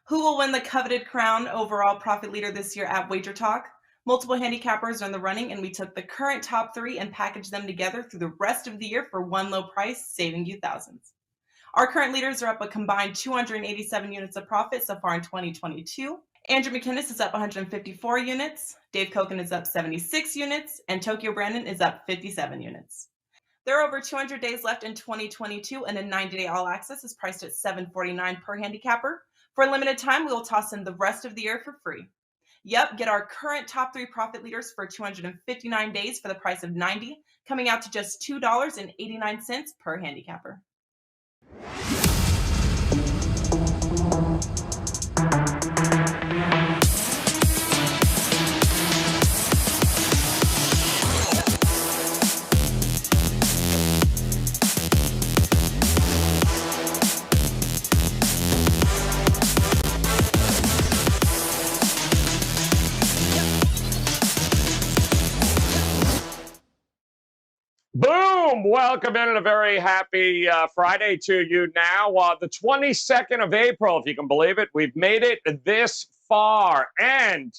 Who will win the coveted crown overall profit leader this year at WagerTalk? Multiple handicappers are in the running, and we took the current top 3 and packaged them together through the rest of the year for one low price, saving you thousands. Our current leaders are up a combined 287 units of profit so far in 2022. Andrew McKinnis is up 154 units, Dave Koken is up 76 units, and Tokyo Brandon is up 57 units. There are over 200 days left in 2022, and a 90-day all access is priced at $749 per handicapper. For a limited time, we will toss in the rest of the year for free. Yep, get our current top 3 profit leaders for 259 days for the price of $90, coming out to just $2.89 per handicapper. Boom! Welcome in, and a very happy Friday to you now. The 22nd of April, if you can believe it. We've made it this far, and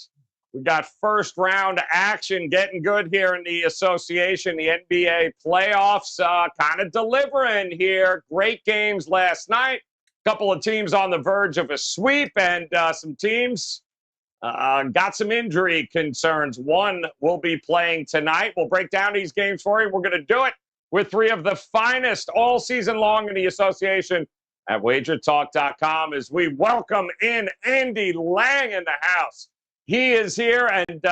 we got first round action getting good here in the association. The NBA playoffs kind of delivering here. Great games last night. A couple of teams on the verge of a sweep, and some teams got some injury concerns. One will be playing tonight. We'll break down these games for you. We're going to do it with 3 of the finest all season long in the association at WagerTalk.com as we welcome in Andy Lang in the house. He is here, and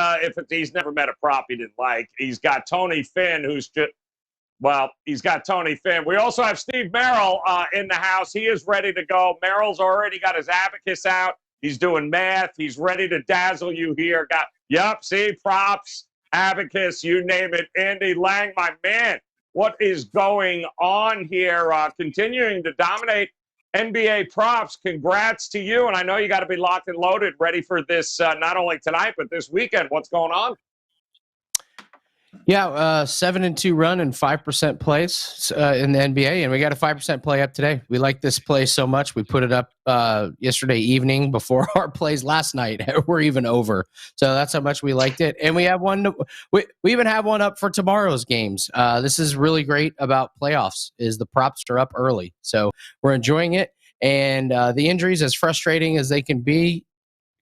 he's never met a prop he didn't like. He's got Tony Finn, he's got Tony Finn. We also have Steve Merrill in the house. He is ready to go. Merrill's already got his abacus out. He's doing math. He's ready to dazzle you here. Props, abacus, you name it. Andy Lang, my man, what is going on here? Continuing to dominate NBA props. Congrats to you. And I know you got to be locked and loaded, ready for this not only tonight, but this weekend. What's going on? Yeah, 7-2 run and 5% plays in the NBA, and we got a 5% play up today. We like this play so much, we put it up yesterday evening before our plays last night. We're even over, so that's how much we liked it. And we have one. We even have one up for tomorrow's games. This is really great about playoffs is the props are up early, so we're enjoying it. And the injuries, as frustrating as they can be,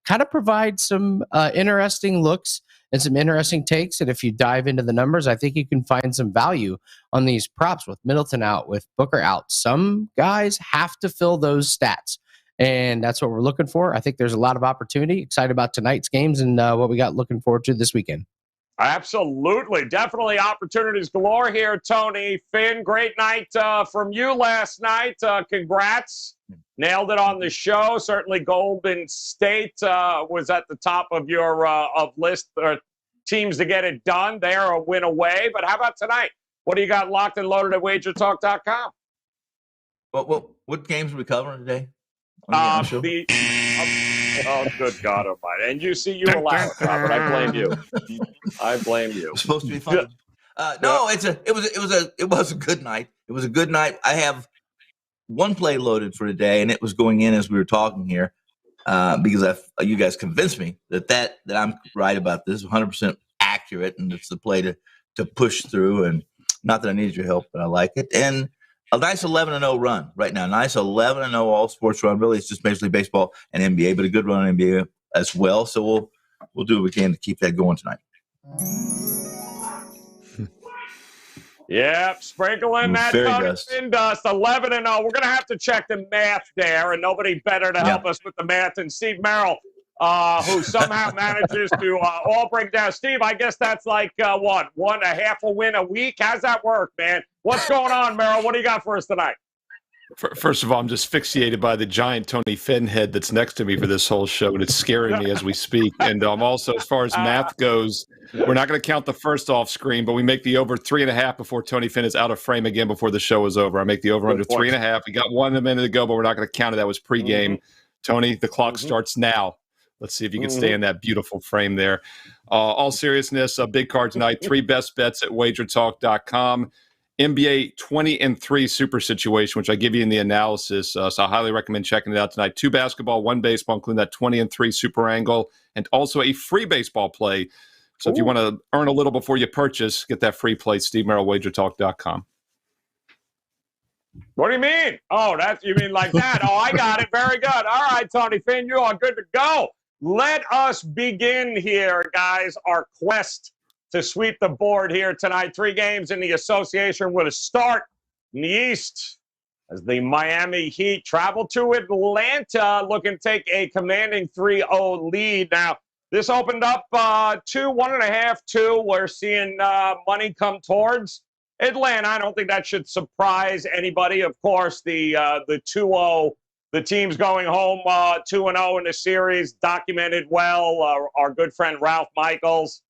kind of provide some interesting looks and some interesting takes. And if you dive into the numbers, I think you can find some value on these props with Middleton out, with Booker out. Some guys have to fill those stats, and that's what we're looking for. I think there's a lot of opportunity. Excited about tonight's games and what we got looking forward to this weekend. Absolutely. Definitely opportunities galore here, Tony Finn. Great night from you last night. Congrats. Nailed it on the show. Certainly Golden State was at the top of your list of teams to get it done. They are a win away. But how about tonight? What do you got locked and loaded at WagerTalk.com? What games are we covering today? Oh, good God Almighty! And you allow it, Robert. I blame you. It's supposed to be fun. No, it was a good night. It was a good night. I have one play loaded for today, and it was going in as we were talking here because you guys convinced me that I'm right about this, 100% accurate, and it's the play to push through. And not that I need your help, but I like it. And a nice 11-0 run right now. Nice 11-0 all sports run. Really, it's just Major League Baseball and NBA, but a good run in NBA as well. So we'll do what we can to keep that going tonight. Yep, sprinkling that Tony dust. 11-0. We're going to have to check the math there, and nobody better to help us with the math than Steve Merrill, who somehow manages to all break down. Steve, I guess that's like a half a win a week? How's that work, man? What's going on, Merrill? What do you got for us tonight? First of all, I'm just fixated by the giant Tony Finn head that's next to me for this whole show, and it's scaring me as we speak. And also, as far as math goes, we're not going to count the first off screen, but we make the over 3.5 before Tony Finn is out of frame again before the show is over. I make the over under 3.5. We got 1 minute to go, but we're not going to count it. That was pregame. Tony, the clock starts now. Let's see if you can stay in that beautiful frame there. All seriousness, a big card tonight. 3 best bets at WagerTalk.com. NBA 20-3 super situation, which I give you in the analysis. So I highly recommend checking it out tonight. 2 basketball, 1 baseball, including that 20-3 super angle, and also a free baseball play. So if you want to earn a little before you purchase, get that free play, SteveMerrillWagerTalk.com. What do you mean? Oh, you mean like that? Oh, I got it. Very good. All right, Tony Finn, you are good to go. Let us begin here, guys, our quest to sweep the board here tonight. 3 games in the association with a start in the East as the Miami Heat travel to Atlanta, looking to take a commanding 3-0 lead. Now, this opened up 1.5, 2. We're seeing money come towards Atlanta. I don't think that should surprise anybody. Of course, the 2-0, the team's going home 2-0 in the series, documented well. Our good friend Ralph Michaels,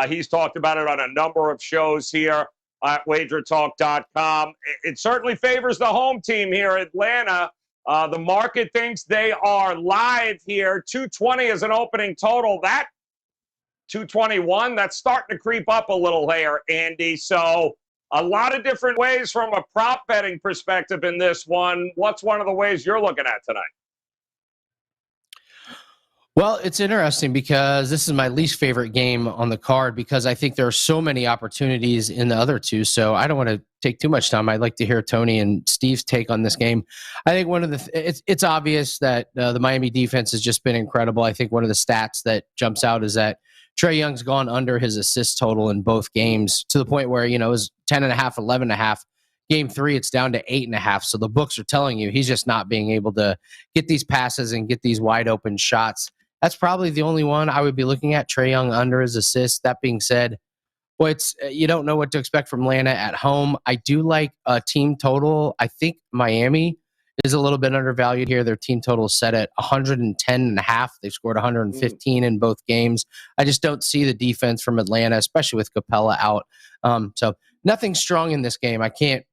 he's talked about it on a number of shows here at WagerTalk.com. It certainly favors the home team here, Atlanta. The market thinks they are live here. 220 is an opening total. That 221, that's starting to creep up a little here, Andy. So a lot of different ways from a prop betting perspective in this one. What's one of the ways you're looking at tonight? Well, it's interesting because this is my least favorite game on the card because I think there are so many opportunities in the other two. So I don't want to take too much time. I'd like to hear Tony and Steve's take on this game. I think one of it's obvious that the Miami defense has just been incredible. I think one of the stats that jumps out is that Trae Young's gone under his assist total in both games to the point where, it was 10.5, 11.5. Game 3, it's down to 8.5. So the books are telling you he's just not being able to get these passes and get these wide open shots. That's probably the only one I would be looking at, Trae Young under his assist. That being said, you don't know what to expect from Atlanta at home. I do like a team total. I think Miami is a little bit undervalued here. Their team total is set at 110.5. They've scored 115 in both games. I just don't see the defense from Atlanta, especially with Capella out. So nothing strong in this game. I can't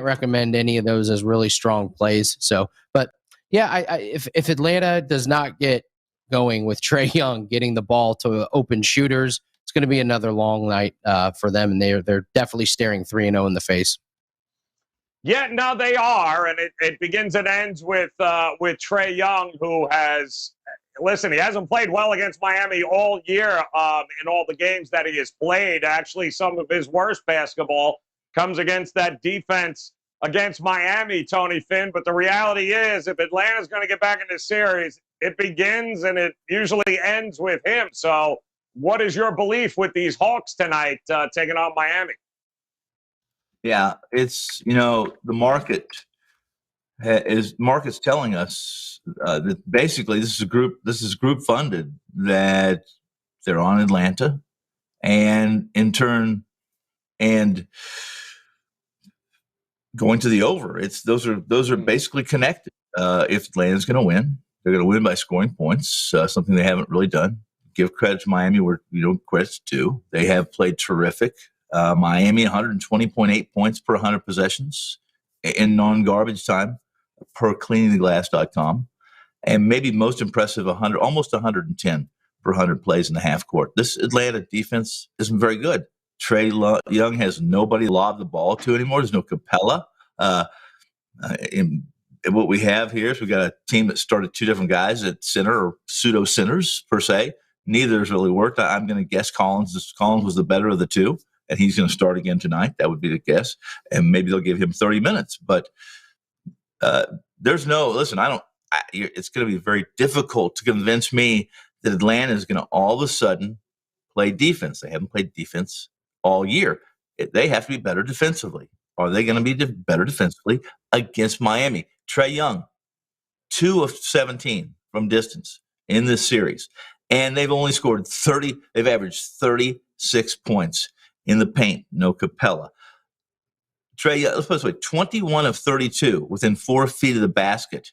recommend any of those as really strong plays. So, but yeah, if Atlanta does not get going with Trae Young getting the ball to open shooters, it's going to be another long night for them, and they're definitely staring 3-0 in the face. Yeah, no, they are, and it begins and ends with Trae Young, who has, he hasn't played well against Miami all year in all the games that he has played. Actually, some of his worst basketball comes against that defense against Miami, Tony Finn. But the reality is, if Atlanta's going to get back in this series, it begins and it usually ends with him. So what is your belief with these Hawks tonight taking on Miami? Yeah, it's, the market's telling us that basically this is group funded, that they're on Atlanta, and in turn, and going to the over. Those are basically connected. If Atlanta's going to win, they're going to win by scoring points, something they haven't really done. Give credit to Miami where credit's due. They have played terrific. Miami, 120.8 points per 100 possessions in non-garbage time per cleaningtheglass.com. And maybe most impressive, almost 110 per 100 plays in the half court. This Atlanta defense isn't very good. Trae Young has nobody to lob the ball to anymore. There's no Capella. And what we have here is we got a team that started 2 different guys at center, or pseudo centers per se. Neither has really worked. I'm going to guess Collins. Collins was the better of the 2, and he's going to start again tonight. That would be the guess. And maybe they'll give him 30 minutes. But there's no – listen, it's going to be very difficult to convince me that Atlanta is going to all of a sudden play defense. They haven't played defense all year. They have to be better defensively. Are they going to be better defensively against Miami? Trae Young, 2 of 17 from distance in this series. And they've only scored 30. They've averaged 36 points in the paint. No Capella. Trae Young, let's put it this way, 21 of 32 within 4 feet of the basket.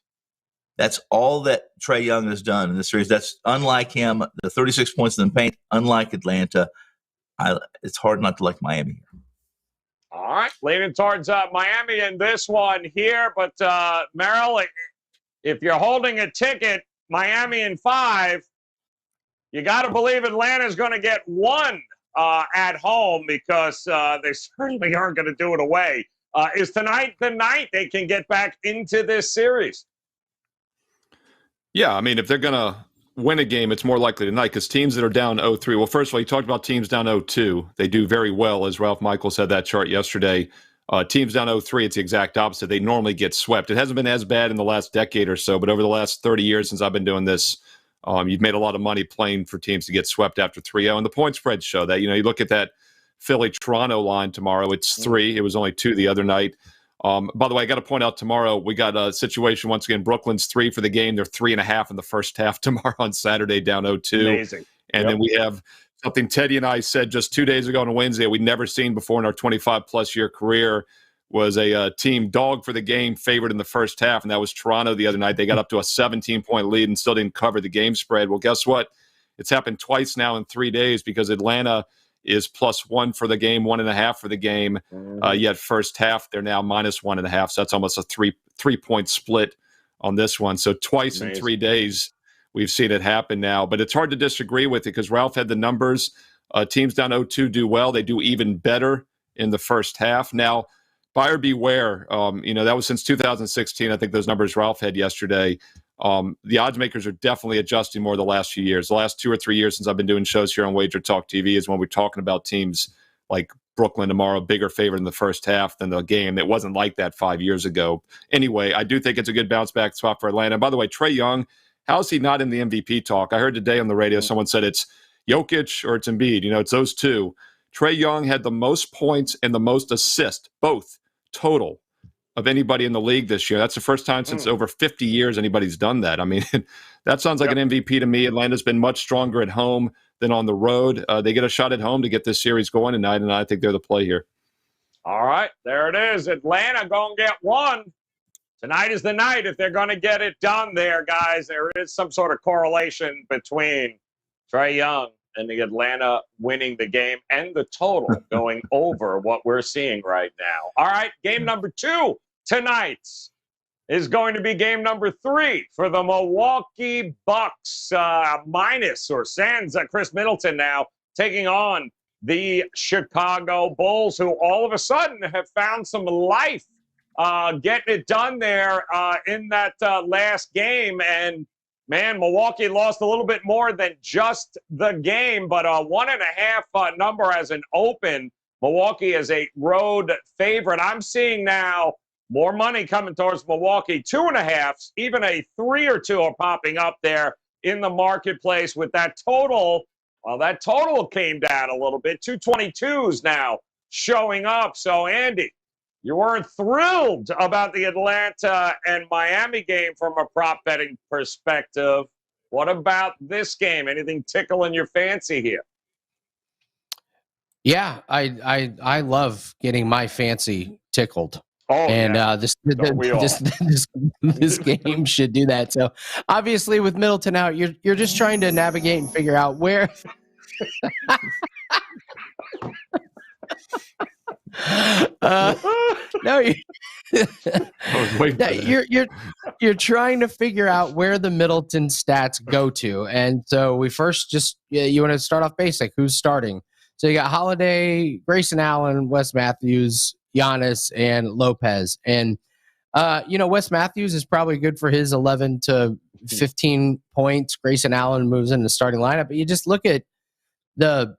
That's all that Trae Young has done in this series. That's unlike him. The 36 points in the paint, unlike Atlanta. It's hard not to like Miami here. All right, leaning towards Miami in this one here. But, Merrill, if you're holding a ticket, Miami in 5, you got to believe Atlanta's going to get 1 at home because they certainly aren't going to do it away. Is tonight the night they can get back into this series? Yeah, I mean, if they're going to win a game, it's more likely tonight because teams that are down 0-3. Well, first of all, you talked about teams down 0-2. They do very well, as Ralph Michaels had that chart yesterday. Teams down 0-3, it's the exact opposite. They normally get swept. It hasn't been as bad in the last decade or so, but over the last 30 years since I've been doing this, you've made a lot of money playing for teams to get swept after 3-0. And the point spreads show that. You look at that Philly-Toronto line tomorrow, it's 3. It was only 2 the other night. By the way, I got to point out tomorrow, we got a situation once again. Brooklyn's 3 for the game. They're 3.5 in the first half tomorrow on Saturday, down 0-2. Amazing. And then we have something Teddy and I said just 2 days ago on a Wednesday we'd never seen before in our 25-plus year career was a team dog for the game favored in the first half, and that was Toronto the other night. They got up to a 17-point lead and still didn't cover the game spread. Well, guess what? It's happened twice now in 3 days because Atlanta is +1 for the game, 1.5 for the game. Yet first half, they're now -1.5. So that's almost a three-point split on this one. So twice in 3 days, we've seen it happen now. But it's hard to disagree with it because Ralph had the numbers. Teams down 0-2 do well. They do even better in the first half. Now, buyer beware. That was since 2016. I think those numbers Ralph had yesterday. The odds makers are definitely adjusting more the last few years. The last 2 or 3 years since I've been doing shows here on WagerTalk TV is when we're talking about teams like Brooklyn tomorrow, bigger favorite in the first half than the game. It wasn't like that 5 years ago. Anyway, I do think it's a good bounce back spot for Atlanta. And by the way, Trae Young, how is he not in the MVP talk? I heard today on the radio someone said it's Jokic or it's Embiid. It's those two. Trae Young had the most points and the most assists, both total, of anybody in the league this year. That's the first time since over 50 years anybody's done that. I mean, that sounds like an MVP to me. Atlanta's been much stronger at home than on the road. They get a shot at home to get this series going tonight, and I think they're the play here. All right, there it is. Atlanta going to get one. Tonight is the night if they're going to get it done there, guys. There is some sort of correlation between Trae Young and the Atlanta winning the game and the total going over what we're seeing right now. All right, game number 2 tonight is going to be game number 3 for the Milwaukee Bucks, minus or sans Chris Middleton now taking on the Chicago Bulls, who all of a sudden have found some life getting it done there in that last game. And man, Milwaukee lost a little bit more than just the game, but a 1.5 number as an open. Milwaukee is a road favorite. I'm seeing now more money coming towards Milwaukee. 2.5, even a 3 or 2 are popping up there in the marketplace with that total. Well, that total came down a little bit. 222s now showing up. So, Andy, you weren't thrilled about the Atlanta and Miami game from a prop betting perspective. What about this game? Anything tickling your fancy here? Yeah, I love getting my fancy tickled. Oh, and yeah. This game should do that. So obviously with Middleton out, you're just trying to navigate and figure out where you're trying to figure out where the Middleton stats go to. And so we first you want to start off basic. Who's starting? So you got Holiday, Grayson Allen, Wes Matthews, Giannis, and Lopez. And, Wes Matthews is probably good for his 11 to 15 points. Grayson Allen moves in the starting lineup. But you just look at the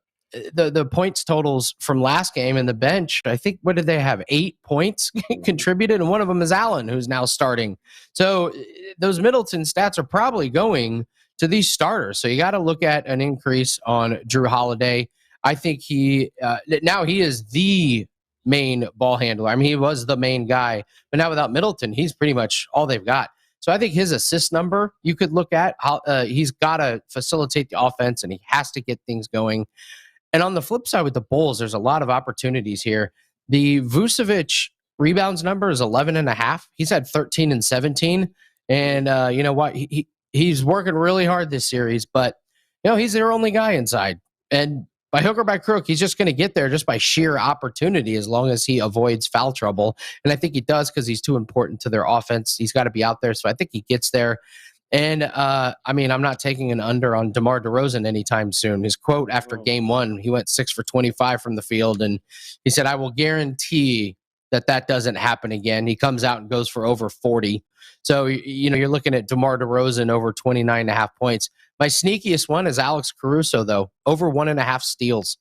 points totals from last game and the bench. I think, what did they have? 8 points contributed, and one of them is Allen, who's now starting. So those Middleton stats are probably going to these starters. So you got to look at an increase on Drew Holiday. I think now he is the main ball handler. I mean, he was the main guy, but now without Middleton, he's pretty much all they've got. So I think his assist number you could look at. He's got to facilitate the offense, and he has to get things going. And on the flip side with the Bulls, there's a lot of opportunities here. The Vucevic rebounds number is 11.5. He's had 13 and 17. And you know what? He's working really hard this series, but he's their only guy inside. And by hook or by crook, he's just going to get there just by sheer opportunity as long as he avoids foul trouble. And I think he does because he's too important to their offense. He's got to be out there. So I think he gets there. And I'm not taking an under on DeMar DeRozan anytime soon. His quote after game one, he went 6 for 25 from the field, and he said, "I will guarantee that doesn't happen again." He comes out and goes for over 40. So, you're looking at DeMar DeRozan over 29.5 points. My sneakiest one is Alex Caruso, though, over 1.5 steals.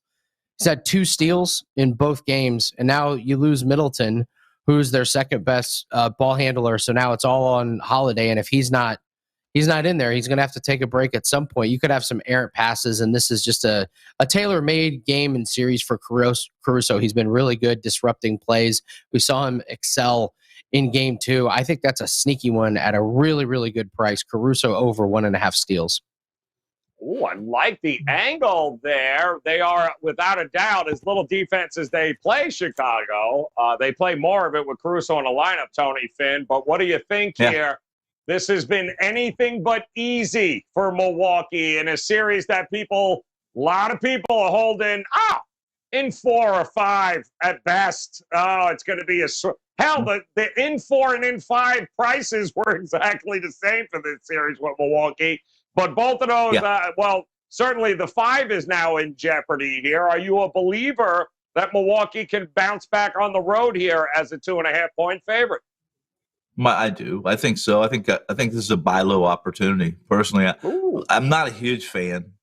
He's had 2 steals in both games, and now you lose Middleton, who's their second best ball handler. So now it's all on Holiday, and if he's not in there, he's going to have to take a break at some point. You could have some errant passes, and this is just a tailor-made game and series for Caruso. He's been really good disrupting plays. We saw him excel in game 2. I think that's a sneaky one at a really, really good price. Caruso over 1.5 steals. Oh, I like the angle there. They are, without a doubt, as little defense as they play Chicago. They play more of it with Caruso in the lineup, Tony Finn. But what do you think here? This has been anything but easy for Milwaukee in a series that a lot of people are holding in 4 or 5 at best. Oh, it's going to be hell, the in 4 and in 5 prices were exactly the same for this series with Milwaukee. But both of those, certainly the 5 is now in jeopardy here. Are you a believer that Milwaukee can bounce back on the road here as a 2.5-point favorite? I do. I think so. I think this is a buy low opportunity. Personally, I'm not a huge fan.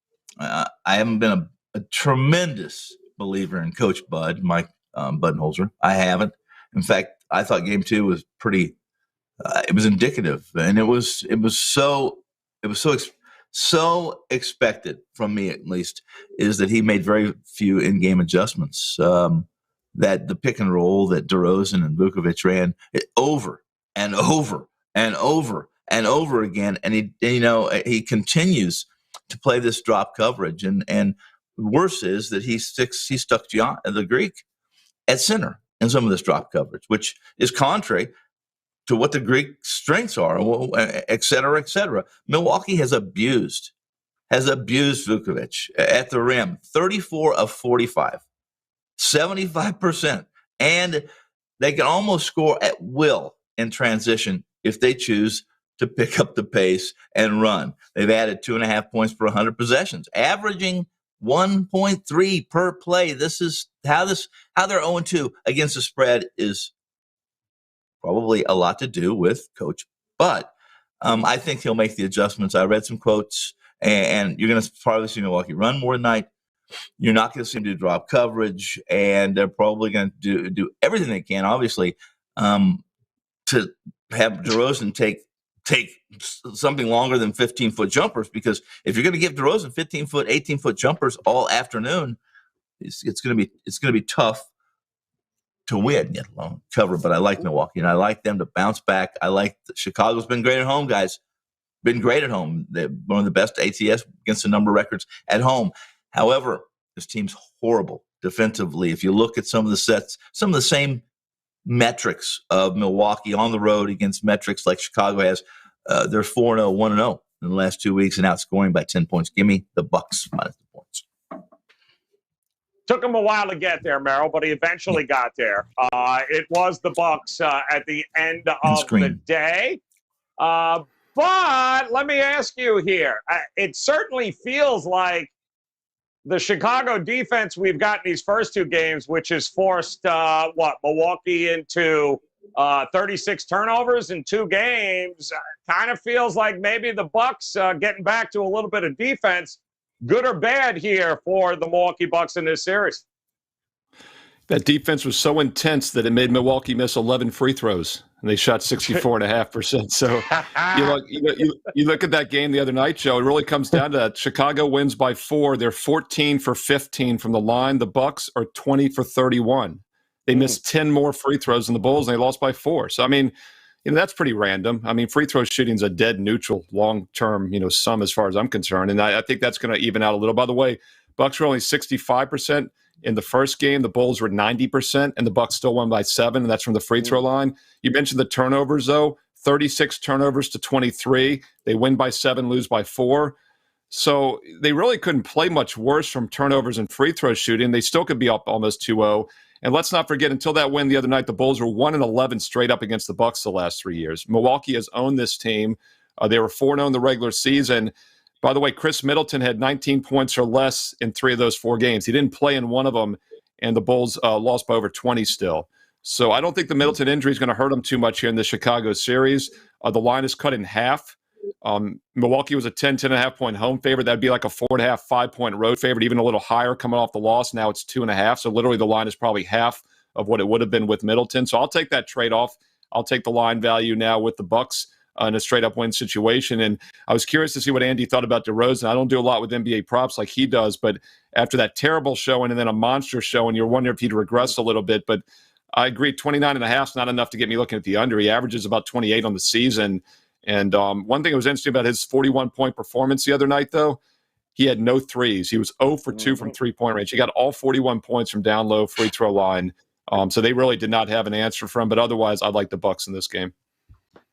I haven't been a tremendous believer in Coach Bud, Mike Budenholzer. I haven't. In fact, I thought Game 2 was pretty. It was indicative, and it was so expected from me, at least, is that he made very few in-game adjustments. That the pick and roll that DeRozan and Vukovic ran over and over and over and over again, and he continues to play this drop coverage, and worse is that he stuck the Greek at center in some of this drop coverage, which is contrary to what the Greek strengths are, et cetera, et cetera. Milwaukee has abused Vukovic at the rim, 34 of 45, 75%, and they can almost score at will in transition if they choose to pick up the pace and run. They've added 2.5 points per 100 possessions, averaging 1.3 per play. This is how they're 0-2 against the spread is probably a lot to do with Coach Bud. I think he'll make the adjustments. I read some quotes, and you're going to probably see Milwaukee run more tonight. You're not going to see him do drop coverage, and they're probably going to do everything they can, obviously, to have DeRozan take something longer than 15-foot jumpers, because if you're going to give DeRozan 15-foot, 18-foot jumpers all afternoon, it's going to be tough to win, yet alone cover. But I like Milwaukee, and I like them to bounce back. Chicago's been great at home, guys. Been great at home. They're one of the best ATS against the number records at home. However, this team's horrible defensively. If you look at some of the sets, some of the same metrics of Milwaukee on the road against metrics like Chicago has, they're 4-0, 1-0 in the last 2 weeks and outscoring by 10 points. Give me the Bucks minus the points. Took him a while to get there, Merrill, but he eventually got there. It was the Bucks at the end of the day. But let me ask you here. It certainly feels like the Chicago defense we've got in these first 2 games, which has forced, Milwaukee into 36 turnovers in 2 games, kind of feels like maybe the Bucks getting back to a little bit of defense. Good or bad here for the Milwaukee Bucks in this series? That defense was so intense that it made Milwaukee miss 11 free throws, and they shot 64.5%. So you look at that game the other night, Joe, it really comes down to that. Chicago wins by 4. They're 14 for 15 from the line. The Bucks are 20 for 31. They missed 10 more free throws than the Bulls, and they lost by 4. So, that's pretty random. Free throw shooting is a dead neutral long-term, sum as far as I'm concerned. And I think that's going to even out a little. By the way, Bucks were only 65% in the first game. The Bulls were 90%, and the Bucks still won by 7, and that's from the free throw line. You mentioned the turnovers, though. 36 turnovers to 23. They win by 7, lose by 4. So they really couldn't play much worse from turnovers and free throw shooting. They still could be up almost 2-0. And let's not forget, until that win the other night, the Bulls were 1-11 straight up against the Bucks the last 3 years. Milwaukee has owned this team. They were 4-0 in the regular season. By the way, Chris Middleton had 19 points or less in 3 of those 4 games. He didn't play in one of them, and the Bulls lost by over 20 still. So I don't think the Middleton injury is going to hurt him too much here in the Chicago series. The line is cut in half. Milwaukee was a 10.5 point home favorite. That'd be like a 4.5, 5 point road favorite, even a little higher coming off the loss. Now it's 2.5. So literally the line is probably half of what it would have been with Middleton. So I'll take that trade-off. I'll take the line value now with the Bucks in a straight-up win situation. And I was curious to see what Andy thought about DeRozan. I don't do a lot with NBA props like he does, but after that terrible showing and then a monster showing, you're wondering if he'd regress a little bit. But I agree, 29.5 is not enough to get me looking at the under. He averages about 28 on the season. And one thing that was interesting about his 41-point performance the other night, though, he had no threes. He was 0 for 2 from three-point range. He got all 41 points from down low free throw line. So they really did not have an answer for him. But otherwise, I like the Bucks in this game.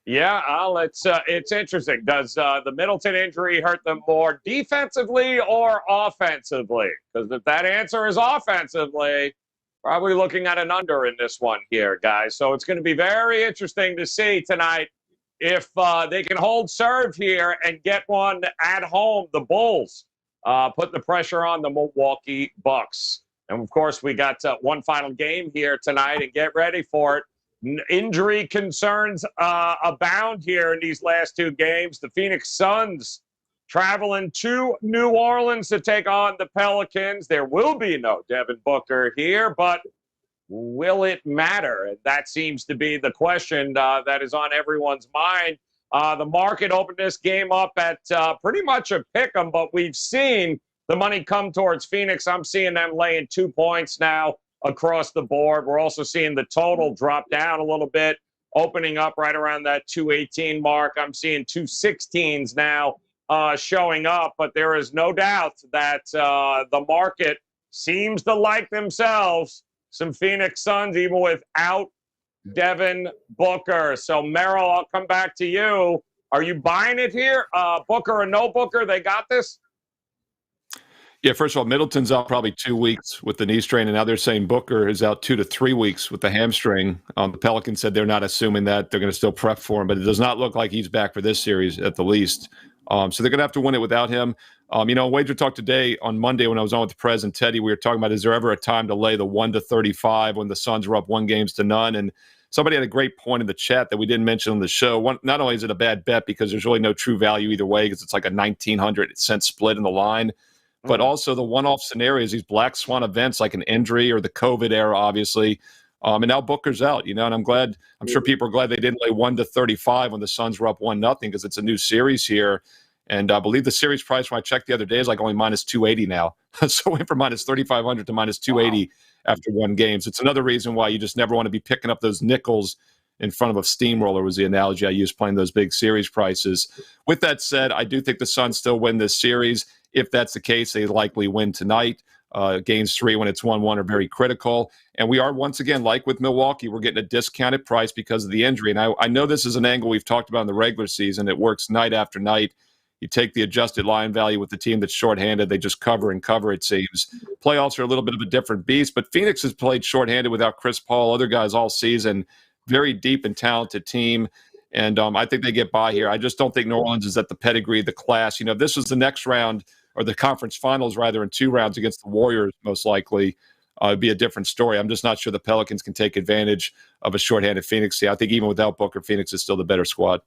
Yeah, it's interesting. Does the Middleton injury hurt them more defensively or offensively? Because if that answer is offensively, probably looking at an under in this one here, guys. So it's going to be very interesting to see tonight if they can hold serve here and get one at home. The Bulls put the pressure on the Milwaukee Bucks. And, of course, we got one final game here tonight, and get ready for it. Injury concerns abound here in these last 2 games. The Phoenix Suns traveling to New Orleans to take on the Pelicans. There will be no Devin Booker here, but will it matter? And that seems to be the question that is on everyone's mind. The market opened this game up at pretty much a pick 'em, but we've seen the money come towards Phoenix. I'm seeing them laying 2 points now across the board. We're also seeing the total drop down a little bit, opening up right around that 218 mark. I'm seeing 216s now showing up, but there is no doubt that the market seems to like themselves some Phoenix Suns, even without Devin Booker. So, Merrill, I'll come back to you. Are you buying it here? Booker or no Booker, they got this? Yeah, first of all, Middleton's out probably 2 weeks with the knee strain, and now they're saying Booker is out 2 to 3 weeks with the hamstring. The Pelicans said they're not assuming that. They're going to still prep for him, but it does not look like he's back for this series at the least. So they're going to have to win it without him. Wager Talk today on Monday when I was on with Prez and Teddy, we were talking about, is there ever a time to lay the 1 to 35 when the Suns were up 1 game to none? And somebody had a great point in the chat that we didn't mention on the show. One, not only is it a bad bet because there's really no true value either way because it's like a 1,900 cent split in the line, but also the one-off scenarios, these black swan events like an injury or the COVID era, obviously. And now Booker's out, and I'm sure people are glad they didn't lay 1 to 35 when the Suns were up 1-0 because it's a new series here. And I believe the series price when I checked the other day is like only minus 280 now. So went from minus 3,500 to minus 280 after 1 game. So it's another reason why you just never want to be picking up those nickels in front of a steamroller was the analogy I used playing those big series prices. With that said, I do think the Suns still win this series. If that's the case, they likely win tonight. Games 3 when it's 1-1 are very critical. And we are, once again, like with Milwaukee, we're getting a discounted price because of the injury. And I know this is an angle we've talked about in the regular season. It works night after night. You take the adjusted line value with the team that's shorthanded. They just cover and cover, it seems. Playoffs are a little bit of a different beast, but Phoenix has played shorthanded without Chris Paul, other guys all season. Very deep and talented team. And I think they get by here. I just don't think New Orleans is at the pedigree, the class. If this was the next round, or the conference finals, rather, in 2 rounds against the Warriors, most likely, it'd be a different story. I'm just not sure the Pelicans can take advantage of a shorthanded Phoenix. I think even without Booker, Phoenix is still the better squad.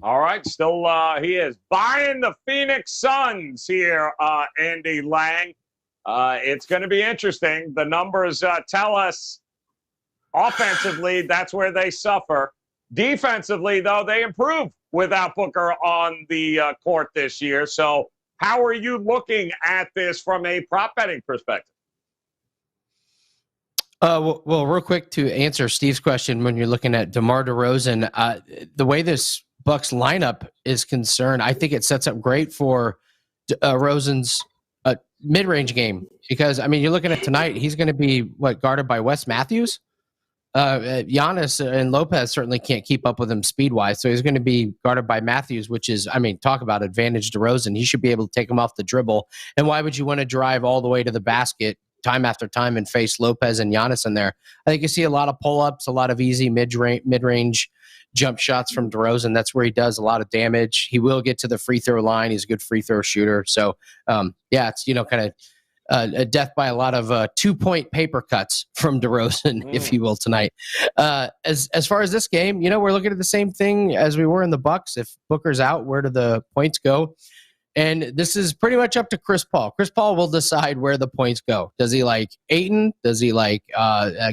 All right, still he is buying the Phoenix Suns here, Andy Lang. It's going to be interesting. The numbers tell us offensively that's where they suffer. Defensively, though, they improve without Booker on the court this year. So how are you looking at this from a prop betting perspective? Well, real quick to answer Steve's question, when you're looking at DeMar DeRozan, the way this Bucks lineup is concerned, I think it sets up great for Rosen's mid-range game because, you're looking at tonight, he's going to be, guarded by Wes Matthews? Giannis and Lopez certainly can't keep up with him speed-wise, so he's going to be guarded by Matthews, which is, talk about advantage DeRozan. He should be able to take him off the dribble. And why would you want to drive all the way to the basket, time after time and face Lopez and Giannis in there. I think you see a lot of pull-ups, a lot of easy mid-range jump shots from DeRozan. That's where he does a lot of damage. He will get to the free throw line. He's a good free throw shooter. So, it's, kind of a death by a lot of 2-point paper cuts from DeRozan, if you will, tonight. As far as this game, we're looking at the same thing as we were in the Bucks. If Booker's out, where do the points go? And this is pretty much up to Chris Paul. Chris Paul will decide where the points go. Does he like Ayton? Does he like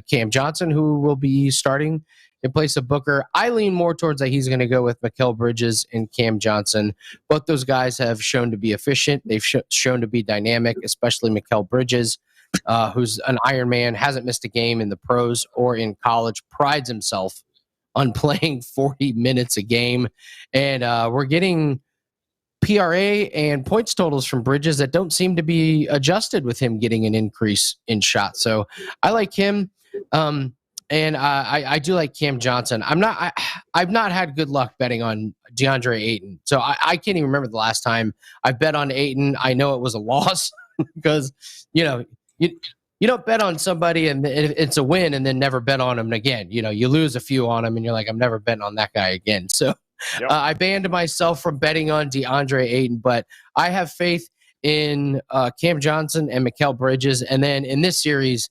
Cam Johnson, who will be starting in place of Booker? I lean more towards that he's going to go with Mikal Bridges and Cam Johnson. Both those guys have shown to be efficient. They've shown to be dynamic, especially Mikal Bridges, who's an Iron Man, hasn't missed a game in the pros or in college, prides himself on playing 40 minutes a game. And we're getting PRA and points totals from Bridges that don't seem to be adjusted with him getting an increase in shots. So I like him. And I do like Cam Johnson. I've not had good luck betting on DeAndre Ayton. So I can't even remember the last time I bet on Ayton. I know it was a loss because, you don't bet on somebody and it's a win and then never bet on him again. You lose a few on him and you're like, I'm never betting on that guy again. So I banned myself from betting on DeAndre Ayton, but I have faith in Cam Johnson and Mikal Bridges. And then in this series,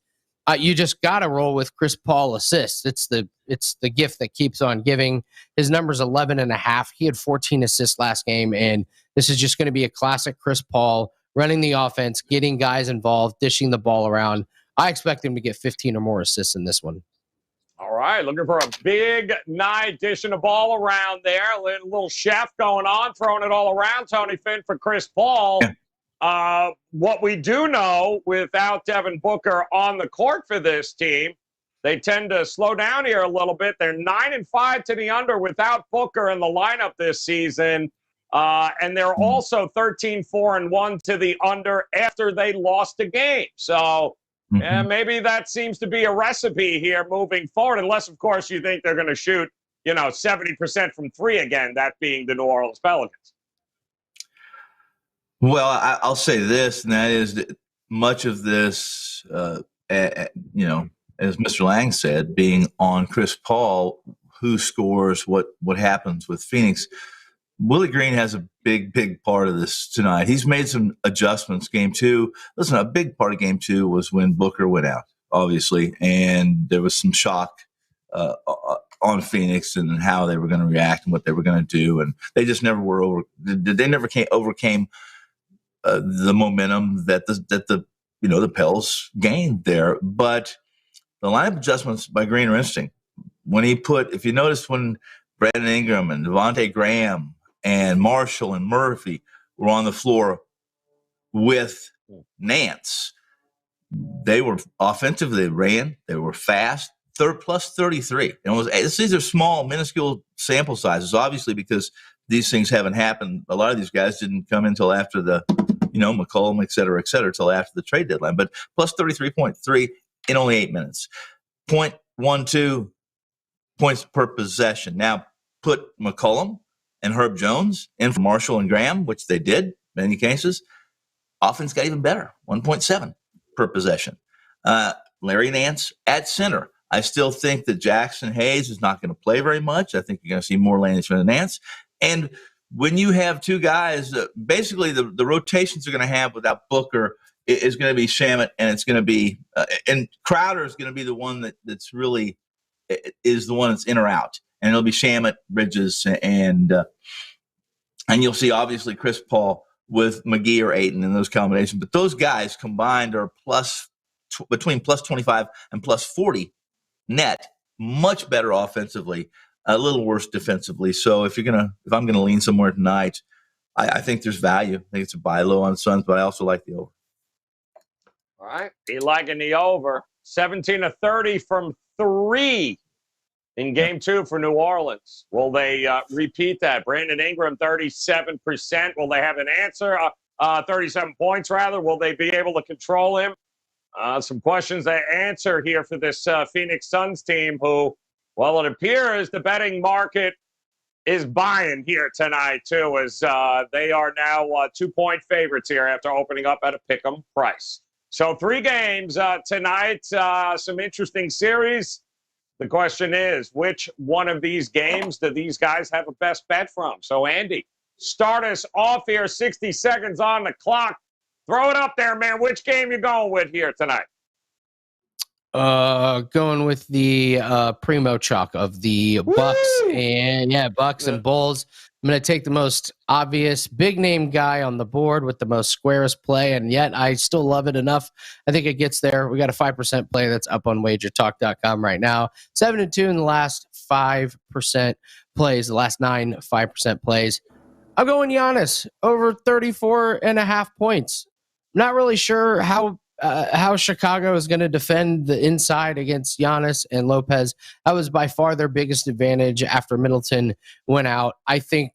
you just got to roll with Chris Paul assists. It's the gift that keeps on giving. His number's 11.5. He had 14 assists last game, and this is just going to be a classic Chris Paul running the offense, getting guys involved, dishing the ball around. I expect him to get 15 or more assists in this one. All right, looking for a big night, dishing the ball around there. A little chef going on, throwing it all around, Tony Finn, for Chris Paul. What we do know, without Devin Booker on the court for this team, they tend to slow down here a little bit. They're 9-5 to the under without Booker in the lineup this season. And they're also 13-4-1 to the under after they lost a game. So maybe that seems to be a recipe here moving forward, unless, of course, you think they're going to shoot, 70% from three again, that being the New Orleans Pelicans. Well, I'll say this, and that is that much of this, as Mr. Lang said, being on Chris Paul, who scores, what happens with Phoenix. Willie Green has a big part of this tonight. He's made some adjustments. Game 2, listen, a big part of Game 2 was when Booker went out, obviously, and there was some shock on Phoenix and how they were going to react and what they were going to do, and they just never were overcame the momentum that the Pels gained there. But the lineup adjustments by Green are interesting. When he if you noticed when Brandon Ingram and Devontae Graham and Marshall and Murphy were on the floor with Nance, they were offensive, they ran, they were fast, plus 33. And these are small, minuscule sample sizes, obviously, because these things haven't happened. A lot of these guys didn't come until after the McCollum, et cetera, till after the trade deadline. But plus 33.3 in only 8 minutes. 0.12 points per possession. Now, put McCollum and Herb Jones in for Marshall and Graham, which they did in many cases. Offense got even better, 1.7 per possession. Larry Nance at center. I still think that Jackson Hayes is not going to play very much. I think you're going to see more Lance than Nance. And when you have two guys, basically the rotations are going to have without Booker is going to be Shamet, and it's going to be and Crowder is going to be the one that's really is the one that's in or out, and it'll be Shamet, Bridges, and you'll see obviously Chris Paul with McGee or Ayton in those combinations. But those guys combined are between plus 25 and plus 40 net, much better offensively, a little worse defensively. So if I'm gonna lean somewhere tonight, I think there's value. I think it's a buy low on Suns, but I also like the over. All right, be liking the over. 17-30 from 3 in Game 2 for New Orleans. Will they repeat that? Brandon Ingram, 37%. Will they have an answer? 37 points, rather. Will they be able to control him? Some questions to answer here for this Phoenix Suns team who, well, it appears the betting market is buying here tonight, too, as they are now 2-point favorites here after opening up at a pick'em price. So 3 games tonight, some interesting series. The question is, which one of these games do these guys have a best bet from? So, Andy, start us off here. 60 seconds on the clock. Throw it up there, man. Which game you going with here tonight? Going with the primo chalk of the Bucks. And Bucks and Bulls. I'm going to take the most obvious big name guy on the board with the most squarest play, and yet I still love it enough. I think it gets there. We got a 5% play that's up on WagerTalk.com right now. 7-2 in the last 5% plays, the last 9 5% plays. I'm going Giannis over 34.5 points. Not really sure how Chicago is going to defend the inside against Giannis and Lopez. That was by far their biggest advantage after Middleton went out. I think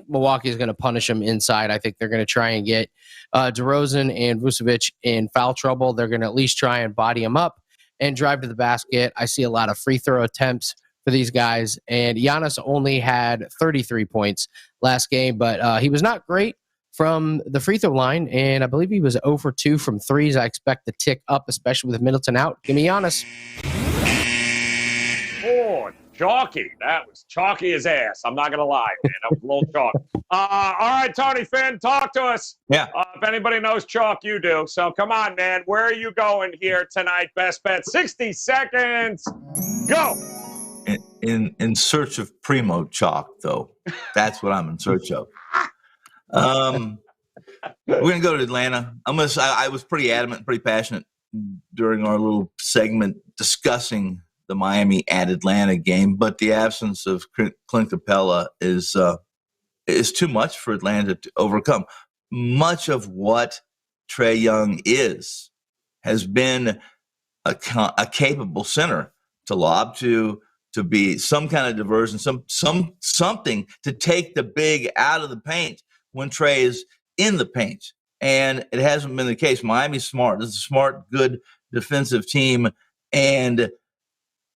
Milwaukee is going to punish them inside. I think they're going to try and get DeRozan and Vucevic in foul trouble. They're going to at least try and body them up and drive to the basket. I see a lot of free throw attempts for these guys. And Giannis only had 33 points last game, but he was not great from the free throw line, and I believe he was 0 for 2 from threes. I expect to tick up, especially with Middleton out. Give me Giannis. Oh, chalky. That was chalky as ass. I'm not going to lie, man. That was a little chalky. All right, Tony Finn, talk to us. Yeah. If anybody knows chalk, you do. So come on, man. Where are you going here tonight? Best bet. 60 seconds. Go. In search of primo chalk, though. That's what I'm in search of. We're gonna go to Atlanta. I was pretty adamant, pretty passionate during our little segment discussing the Miami at Atlanta game, but the absence of Clint Capella is too much for Atlanta to overcome. Much of what Trae Young has been a capable center to lob to be some kind of diversion, something to take the big out of the paint when Trae is in the paint. And it hasn't been the case. Miami's smart. This is a smart, good defensive team. And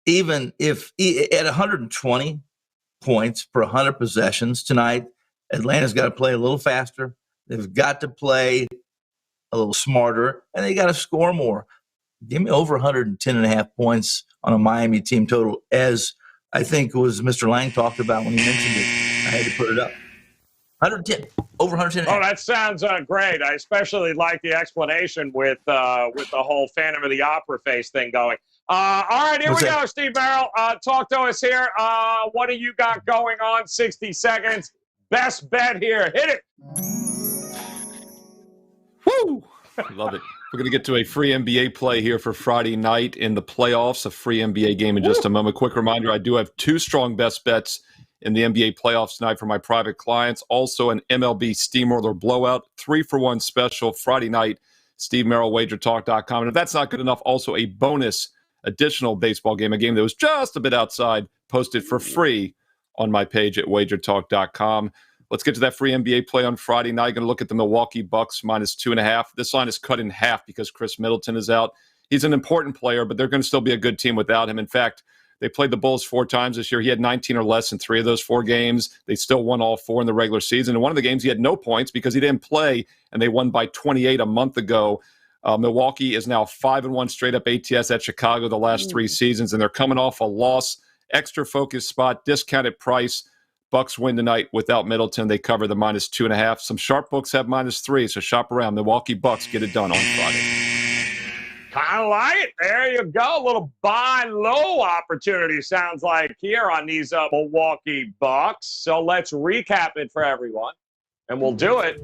even if at 120 points per 100 possessions tonight, Atlanta's got to play a little faster. They've got to play a little smarter, and they got to score more. Give me over 110.5 points on a Miami team total, as I think was Mr. Lang talked about when he mentioned it. I had to put it up. 110, over 110. Oh, that sounds great. I especially like the explanation with the whole Phantom of the Opera face thing going. All right, here we go, Steve Merrill. Talk to us here. What do you got going on? 60 seconds. Best bet here. Hit it. Woo! Love it. We're going to get to a free NBA play here for Friday night in the playoffs, a free NBA game in just a moment. Quick reminder, I do have 2 strong best bets in the NBA playoffs tonight for my private clients. Also an MLB steamroller blowout, 3-for-1 special Friday night, Steve Merrill, WagerTalk.com. And if that's not good enough, also a bonus additional baseball game, a game that was just a bit outside, posted for free on my page at WagerTalk.com. Let's get to that free NBA play on Friday night. Going to look at the Milwaukee Bucks -2.5. This line is cut in half because Chris Middleton is out. He's an important player, but they're going to still be a good team without him. In fact, they played the Bulls 4 times this year. He had 19 or less in 3 of those 4 games. They still won all 4 in the regular season. In one of the games, he had no points because he didn't play, and they won by 28 a month ago. Milwaukee is now 5-1 straight up ATS at Chicago the last 3 seasons, and they're coming off a loss, extra focus spot, discounted price. Bucks win tonight without Middleton. They cover the -2.5. Some sharp books have -3, so shop around. Milwaukee Bucks get it done on Friday. Kind of like it. There you go. A little buy low opportunity sounds like here on these Milwaukee Bucks. So let's recap it for everyone. And we'll do it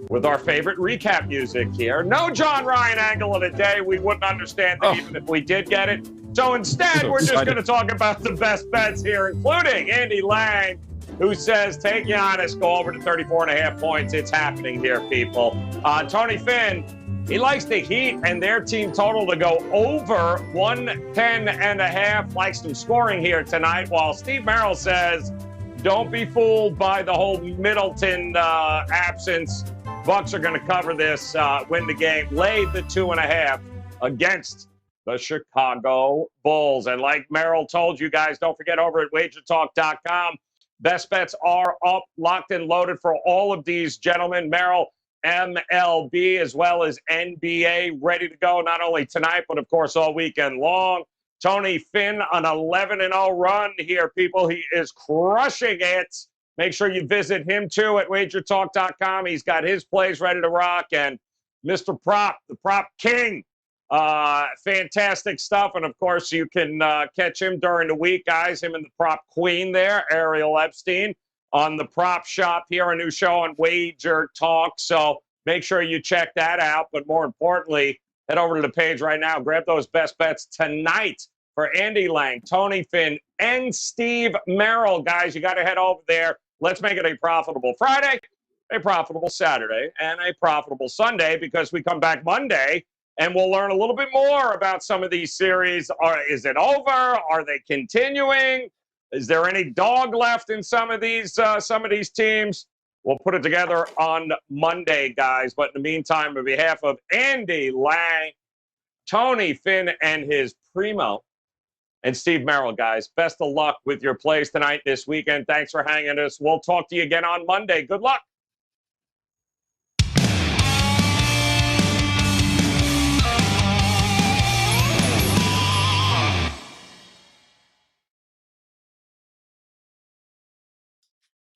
with our favorite recap music here. No John Ryan angle of the day. We wouldn't understand it even if we did get it. So instead, we're just going to talk about the best bets here, including Andy Lang, who says, take Giannis, go over to 34.5 points. It's happening here, people. Tony Finn, he likes the Heat and their team total to go over 110.5. Likes some scoring here tonight, while Steve Merrill says, don't be fooled by the whole Middleton absence. Bucks are going to cover this, win the game, lay the 2.5 against the Chicago Bulls. And like Merrill told you guys, don't forget over at WagerTalk.com. Best bets are up, locked and loaded for all of these gentlemen. Merrill, MLB as well as NBA ready to go, not only tonight, but of course all weekend long. Tony Finn, an 11-0 run here, people. He is crushing it. Make sure you visit him too at WagerTalk.com. He's got his plays ready to rock. And Mr. Prop, the Prop King, fantastic stuff. And of course, you can catch him during the week, guys. Him and the Prop Queen there, Ariel Epstein, on the Prop Shop here, a new show on Wager Talk. So make sure you check that out. But more importantly, head over to the page right now. Grab those best bets tonight for Andy Lang, Tony Finn, and Steve Merrill. Guys, you got to head over there. Let's make it a profitable Friday, a profitable Saturday, and a profitable Sunday, because we come back Monday and we'll learn a little bit more about some of these series. Is it over? Are they continuing? Is there any dog left in some of these teams? We'll put it together on Monday, guys. But in the meantime, on behalf of Andy Lang, Tony Finn, and his primo, and Steve Merrill, guys, best of luck with your plays tonight, this weekend. Thanks for hanging us. We'll talk to you again on Monday. Good luck.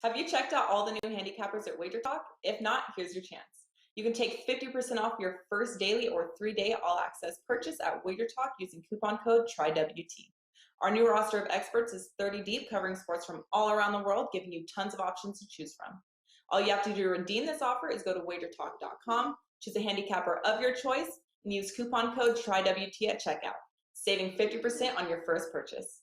Have you checked out all the new handicappers at WagerTalk? If not, here's your chance. You can take 50% off your first daily or 3-day all-access purchase at WagerTalk using coupon code TRYWT. Our new roster of experts is 30 deep, covering sports from all around the world, giving you tons of options to choose from. All you have to do to redeem this offer is go to WagerTalk.com, choose a handicapper of your choice, and use coupon code TRYWT at checkout, saving 50% on your first purchase.